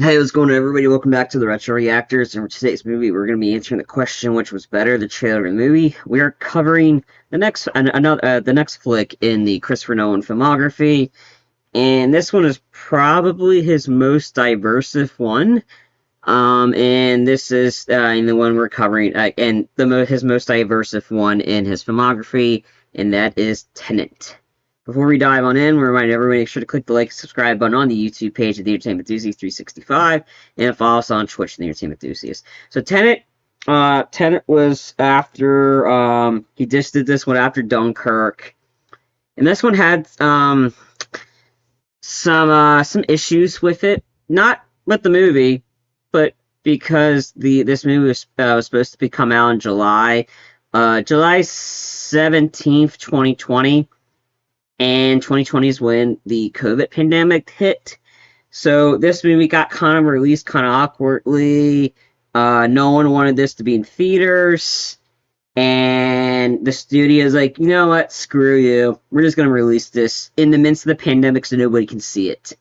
Hey, what's going on, everybody? Welcome back to the Retro Reactors. And for today's movie, we're going to be answering the question, which was better, the trailer or the movie. We are covering the next flick in the Christopher Nolan filmography, and this one is probably his most diverse one. And this is the one we're covering, and his most diverse one in his filmography, and that is Tenet. Before we dive on in, we remind everybody to make sure to click the like and subscribe button on the YouTube page of the Entertainment Enthusiast 365 and follow us on Twitch, the Entertainment Enthusiast. So Tenet was after he just did this one after Dunkirk, and this one had some issues with it, not with the movie, but because this movie was supposed to come out in July 17th, 2020. And 2020 is when the COVID pandemic hit. So this movie got kind of released kind of awkwardly. No one wanted this to be in theaters. And the studio's like, you know what? Screw you. We're just going to release this in the midst of the pandemic so nobody can see it.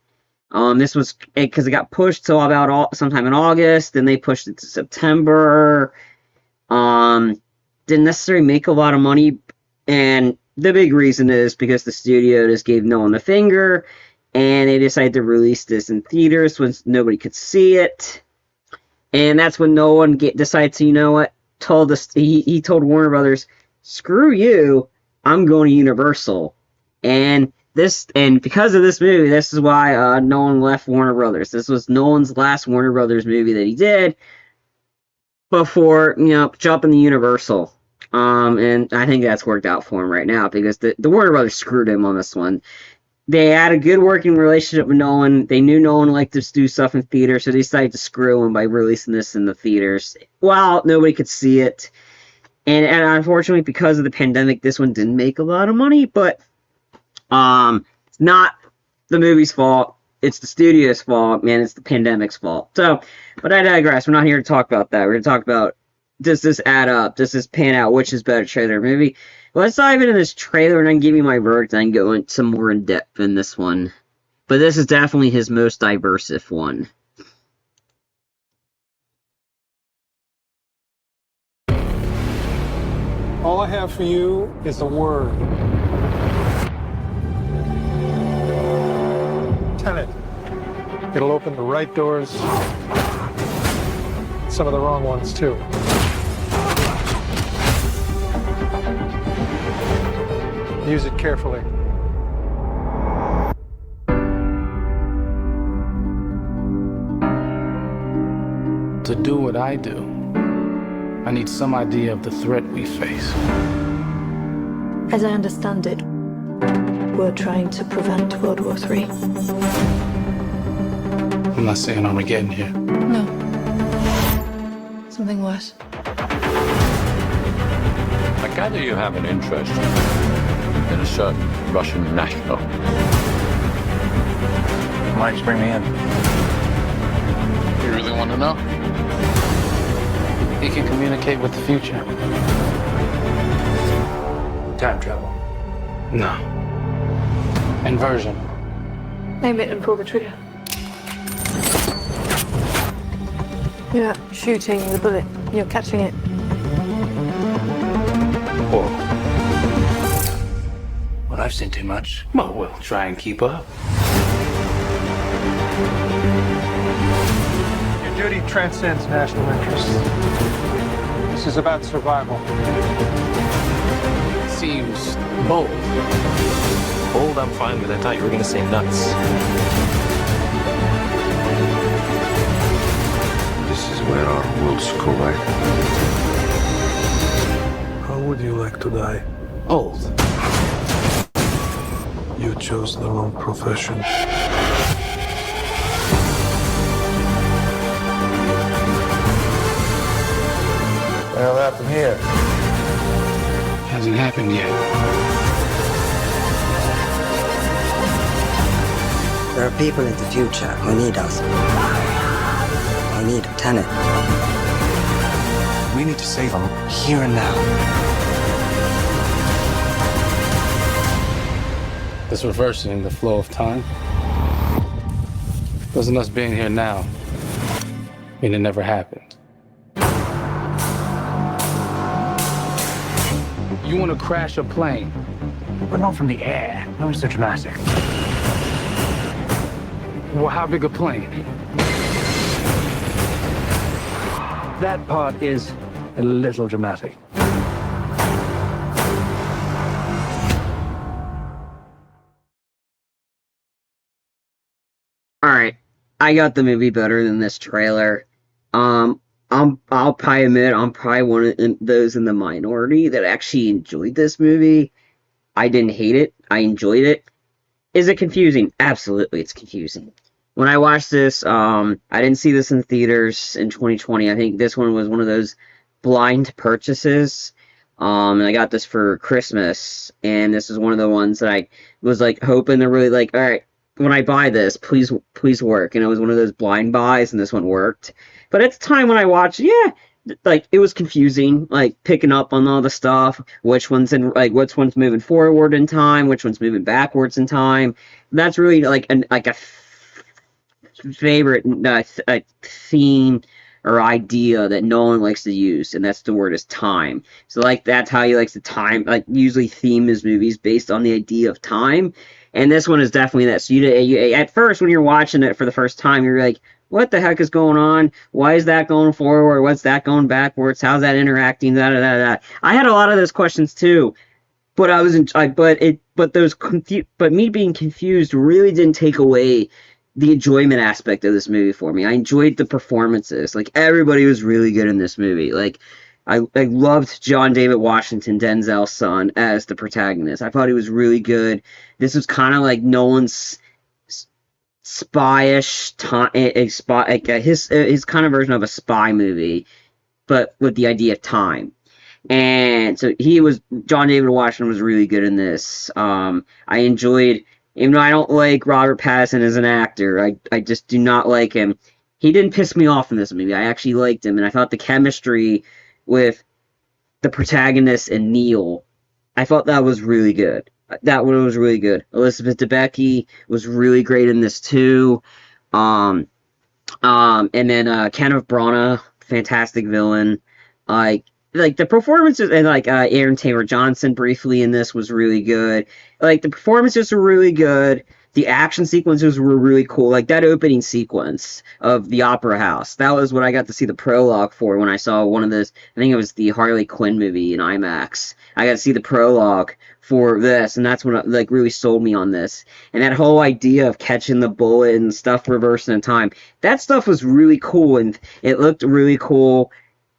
This was because it got pushed till about sometime in August. Then they pushed it to September. Didn't necessarily make a lot of money. And the big reason is because the studio just gave Nolan the finger, and they decided to release this in theaters when nobody could see it. And that's when Nolan decided to, you know what, he told Warner Brothers, screw you, I'm going to Universal. And because of this movie, this is why Nolan left Warner Brothers. This was Nolan's last Warner Brothers movie that he did before, jumping to Universal. And I think that's worked out for him right now because the Warner Brothers screwed him on this one. They had a good working relationship with Nolan. They knew Nolan liked to do stuff in theaters, so they decided to screw him by releasing this in the theaters. Well, nobody could see it. And unfortunately, because of the pandemic, this one didn't make a lot of money, but it's not the movie's fault. It's the studio's fault, man. It's the pandemic's fault. So, but I digress. We're not here to talk about that. We're going to talk about, does this add up? Does this pan out? Which is better, trailer or movie? Let's dive into this trailer and then give you my verdict and go into more in depth in this one. But this is definitely his most diverse one. All I have for you is a word. Tenet. It'll open the right doors. Some of the wrong ones, too. Use it carefully. To do what I do, I need some idea of the threat we face. As I understand it, we're trying to prevent World War III. I'm not saying Armageddon here. No. Something worse. I gather you have an interest in a certain Russian national. Why'd you bring me in? You really want to know? He can communicate with the future. Time travel. No. Inversion. Aim it and pull the trigger. You're not shooting the bullet, you're catching it. Whoa. Well, I've seen too much. Well, we'll try and keep up. Your duty transcends national interests. This is about survival. Seems bold. Bold, I'm fine with. I thought you were going to say nuts. This is where our worlds collide. How would you like to die? Old. You chose the wrong profession. What happened here? Hasn't happened yet. There are people in the future who need us. Who need Tenet. We need to save them here and now. It's reversing the flow of time. Doesn't us being here now mean it never happened? You want to crash a plane? But not from the air. No, it's so dramatic. Well, how big a plane? That part is a little dramatic. Alright, I got the movie better than this trailer. I'll probably admit I'm probably one of those in the minority that actually enjoyed this movie. I didn't hate it. I enjoyed it. Is it confusing? Absolutely, it's confusing. When I watched this, I didn't see this in theaters in 2020. I think this one was one of those blind purchases. And I got this for Christmas, and this is one of the ones that I was like hoping to really like, all right, when I buy this, please work. And it was one of those blind buys, and this one worked. But at the time when I watched, yeah, like it was confusing, like picking up on all the stuff, which one's moving forward in time, which one's moving backwards in time. That's really like a favorite theme or idea that Nolan likes to use, and that's the word is time. So like that's how he likes to time, like usually theme his movies based on the idea of time. And this one is definitely that. So you at first when you're watching it for the first time, you're like, what the heck is going on? Why is that going forward? What's that going backwards? How's that interacting? Da da da da. I had a lot of those questions too, but but me being confused really didn't take away the enjoyment aspect of this movie for me. I enjoyed the performances. Like everybody was really good in this movie. Like I loved John David Washington, Denzel's son, as the protagonist. I thought he was really good. This was kind of like Nolan's spy-ish his kind of version of a spy movie, but with the idea of time. And so John David Washington was really good in this. I enjoyed, even though I don't like Robert Pattinson as an actor, I just do not like him. He didn't piss me off in this movie. I actually liked him, and I thought the chemistry with the protagonist and Neil, I thought that was really good. That one was really good. Elizabeth Debicki was really great in this too. And then Kenneth Branagh, fantastic villain. Like the performances, and Aaron Taylor Johnson briefly in this was really good. Like the performances were really good. The action sequences were really cool. Like that opening sequence of the Opera House. That was what I got to see the prologue for when I saw one of those. I think it was the Harley Quinn movie in IMAX. I got to see the prologue for this, and that's what like really sold me on this. And that whole idea of catching the bullet and stuff reversing in time. That stuff was really cool, and it looked really cool.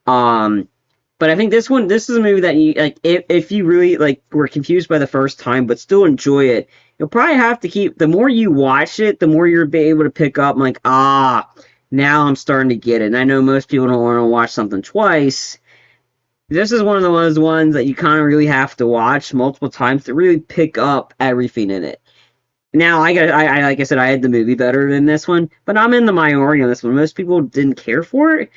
But I think this is a movie that you like if you really like were confused by the first time but still enjoy it. You'll probably have to keep, the more you watch it, the more you'll be able to pick up, like, now I'm starting to get it. And I know most people don't want to watch something twice. This is one of those ones that you kind of really have to watch multiple times to really pick up everything in it. Now, like I said, I had the movie better than this one, but I'm in the minority on this one. Most people didn't care for it,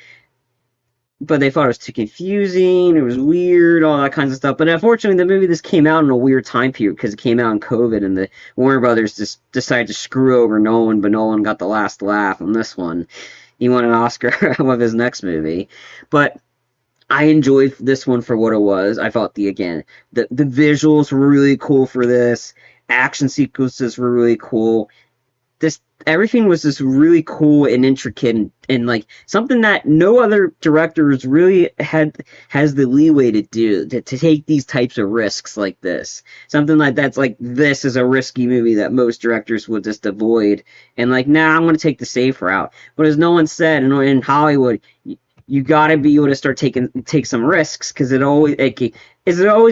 but they thought it was too confusing, it was weird, all that kinds of stuff. But unfortunately, this came out in a weird time period because it came out in COVID, and the Warner Brothers just decided to screw over Nolan, but Nolan got the last laugh on this one. He won an Oscar with his next movie. But I enjoyed this one for what it was. I thought the visuals were really cool for this. Action sequences were really cool. Everything was just really cool and intricate and like something that no other directors really has the leeway to do, to take these types of risks like this. Something like that's like, this is a risky movie that most directors would just avoid. And like, I'm going to take the safe route. But as Nolan said, in Hollywood, you got to be able to take some risks, because is it always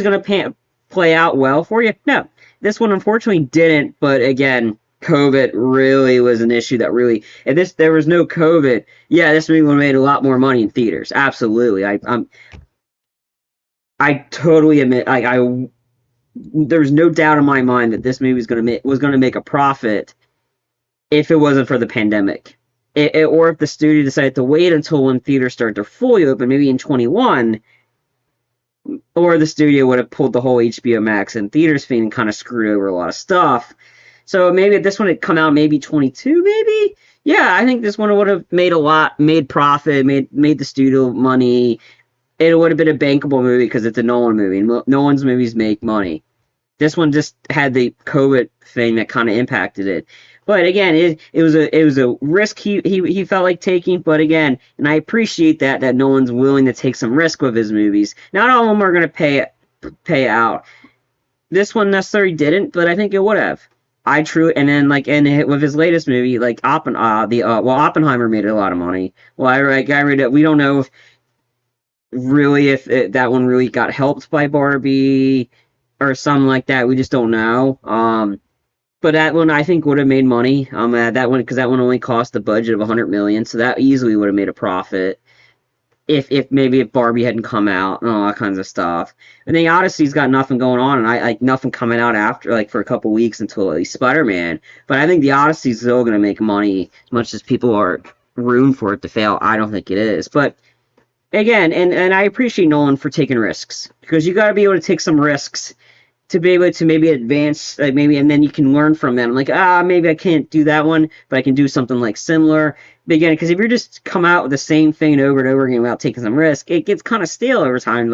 going to play out well for you? No. This one unfortunately didn't, but again, COVID really was an issue that really, if there was no COVID, this movie would have made a lot more money in theaters. Absolutely. I totally admit, there's no doubt in my mind that this movie was going to make a profit if it wasn't for the pandemic. Or if the studio decided to wait until when theaters started to fully open, maybe in 21, or the studio would have pulled the whole HBO Max and theaters thing and kind of screwed over a lot of stuff. So maybe if this one had come out maybe 22, maybe. Yeah, I think this one would have made profit, made the studio money. It would have been a bankable movie because it's a Nolan movie. Nolan's movies make money. This one just had the COVID thing that kind of impacted it. But again, it was a risk he felt like taking. But again, and I appreciate that Nolan's willing to take some risk with his movies. Not all of them are going to pay out. This one necessarily didn't, but I think it would have. And then with his latest movie, like Oppenheimer made a lot of money. Well, I read it. We don't know if that one really got helped by Barbie or something like that. We just don't know. But that one I think would have made money. That one because that one only cost a budget of $100 million, so that easily would have made a profit. If Barbie hadn't come out and all that kinds of stuff. And then Odyssey's got nothing going on, and I like nothing coming out after for a couple weeks until at least Spider-Man. But I think the Odyssey's still going to make money as much as people are rooting for it to fail. I don't think it is. But again, and I appreciate Nolan for taking risks because you got to be able to take some risks to be able to maybe advance, and then you can learn from them. Maybe I can't do that one, but I can do something like similar. But again, because if you're just come out with the same thing over and over again without taking some risk, it gets kind of stale over time.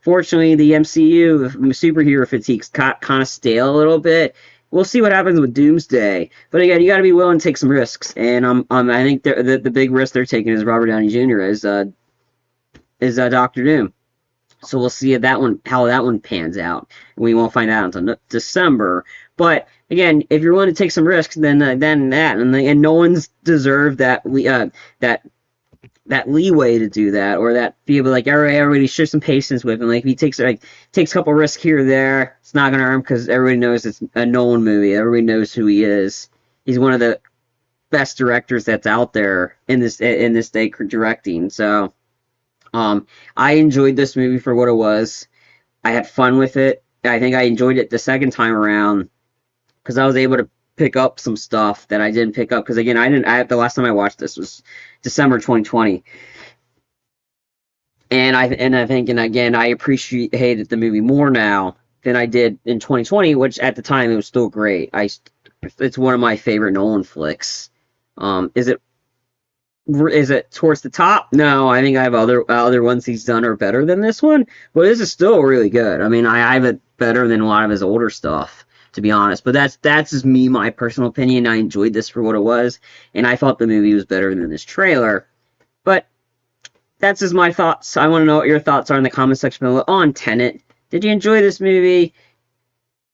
Fortunately, the MCU superhero fatigue's got kind of stale a little bit. We'll see what happens with Doomsday. But again, you got to be willing to take some risks, and I think the big risk they're taking is Robert Downey Jr. as Doctor Doom. So we'll see how that one pans out. We won't find out until December. But again, if you're willing to take some risks, then no one's deserved that leeway to do that, or that be able everybody show some patience with him. If he takes a couple risks here or there, it's not gonna hurt him because everybody knows it's a Nolan movie. Everybody knows who he is. He's one of the best directors that's out there in this day directing. So. I enjoyed this movie for what it was. I had fun with it. I think I enjoyed it the second time around because I was able to pick up some stuff that I didn't pick up because again, the last time I watched this was December 2020. And I appreciated the movie more now than I did in 2020, which at the time it was still great. It's one of my favorite Nolan flicks. Is it towards the top? No, I think I have other ones he's done are better than this one, but this is still really good. I have it better than a lot of his older stuff, to be honest. But that's just me, my personal opinion. I enjoyed this for what it was, and I thought the movie was better than this trailer. But that's just my thoughts. I want to know what your thoughts are in the comment section below on Tenet. Did you enjoy this movie?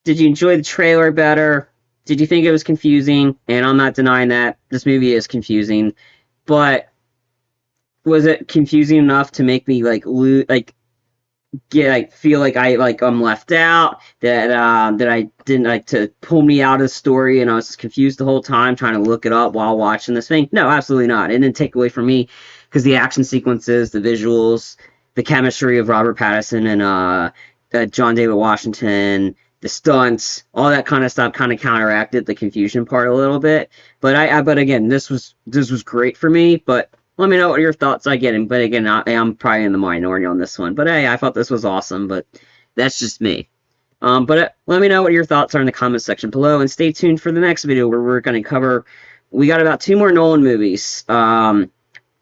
Did you enjoy the trailer better? Did you think it was confusing? And I'm not denying that this movie is confusing. But was it confusing enough to make me feel like I'm left out? That I didn't to pull me out of the story, and I was confused the whole time trying to look it up while watching this thing? No, absolutely not. It didn't take away from me because the action sequences, the visuals, the chemistry of Robert Pattinson and John David Washington. The stunts, all that kind of stuff, kind of counteracted the confusion part a little bit. But again, this was great for me. But let me know what your thoughts I get. But again, I'm probably in the minority on this one. But hey, I thought this was awesome. But that's just me. But let me know what your thoughts are in the comment section below, and stay tuned for the next video where we're going to cover. We got about 2 more Nolan movies to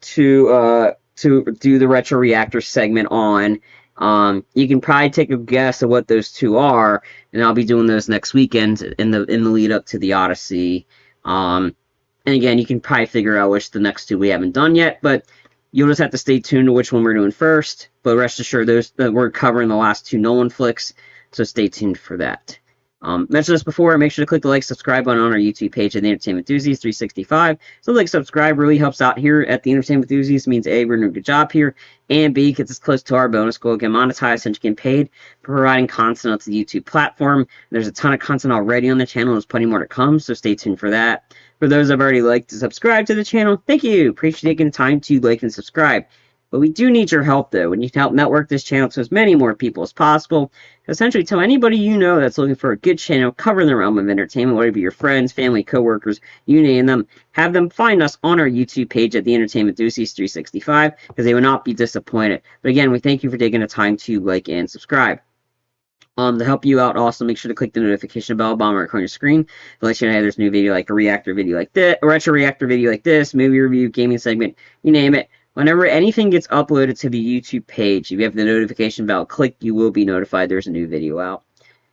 do the Retro Reactors segment on. You can probably take a guess of what those 2 are, and I'll be doing those next weekend in the lead up to the Odyssey. And again, you can probably figure out which the next 2 we haven't done yet, but you'll just have to stay tuned to which one we're doing first. But rest assured, we're covering the last 2 Nolan flicks, so stay tuned for that. Mentioned this before, make sure to click the subscribe button on our YouTube page at The Entertainment Enthusiast 365. So subscribe really helps out here at The Entertainment Enthusiast. It means A, we're doing a good job here, and B, gets us close to our bonus goal, get monetized and getting paid for providing content on the YouTube platform. There's a ton of content already on the channel, there's plenty more to come, so stay tuned for that. For those that have already liked and subscribed to the channel, thank you. Appreciate taking the time to like and subscribe. But we do need your help, though. We need to help network this channel to as many more people as possible. Essentially, tell anybody you know that's looking for a good channel covering the realm of entertainment, whether it be your friends, family, coworkers, you name them, have them find us on our YouTube page at The Entertainment Enthusiast 365, because they will not be disappointed. But again, we thank you for taking the time to like and subscribe. To help you out, also make sure to click the notification bell bomb right on your screen to let you know there's a new video like a reactor video like this, a retro reactor video like this, movie review, gaming segment, you name it. Whenever anything gets uploaded to the YouTube page, if you have the notification bell clicked, you will be notified there's a new video out.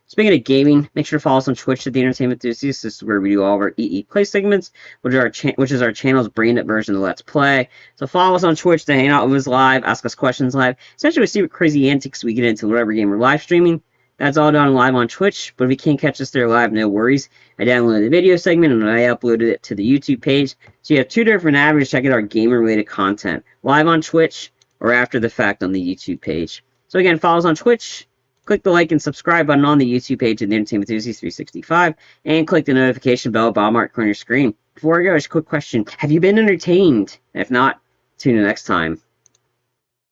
Speaking of gaming, make sure to follow us on Twitch at The Entertainment Enthusiast. This is where we do all of our EE Play segments, which is our channel's branded version of Let's Play. So follow us on Twitch to hang out with us live, ask us questions live, essentially see what crazy antics we get into whatever game we're live streaming. That's all done live on Twitch, but if you can't catch us there live, no worries. I downloaded the video segment and I uploaded it to the YouTube page. So you have two different avenues to check out our game-related content, live on Twitch or after the fact on the YouTube page. So again, follow us on Twitch. Click the like and subscribe button on the YouTube page of The Entertainment Enthusiast 365, and click the notification bell bottom right corner of your screen. Before I go, just a quick question. Have you been entertained? If not, tune in next time.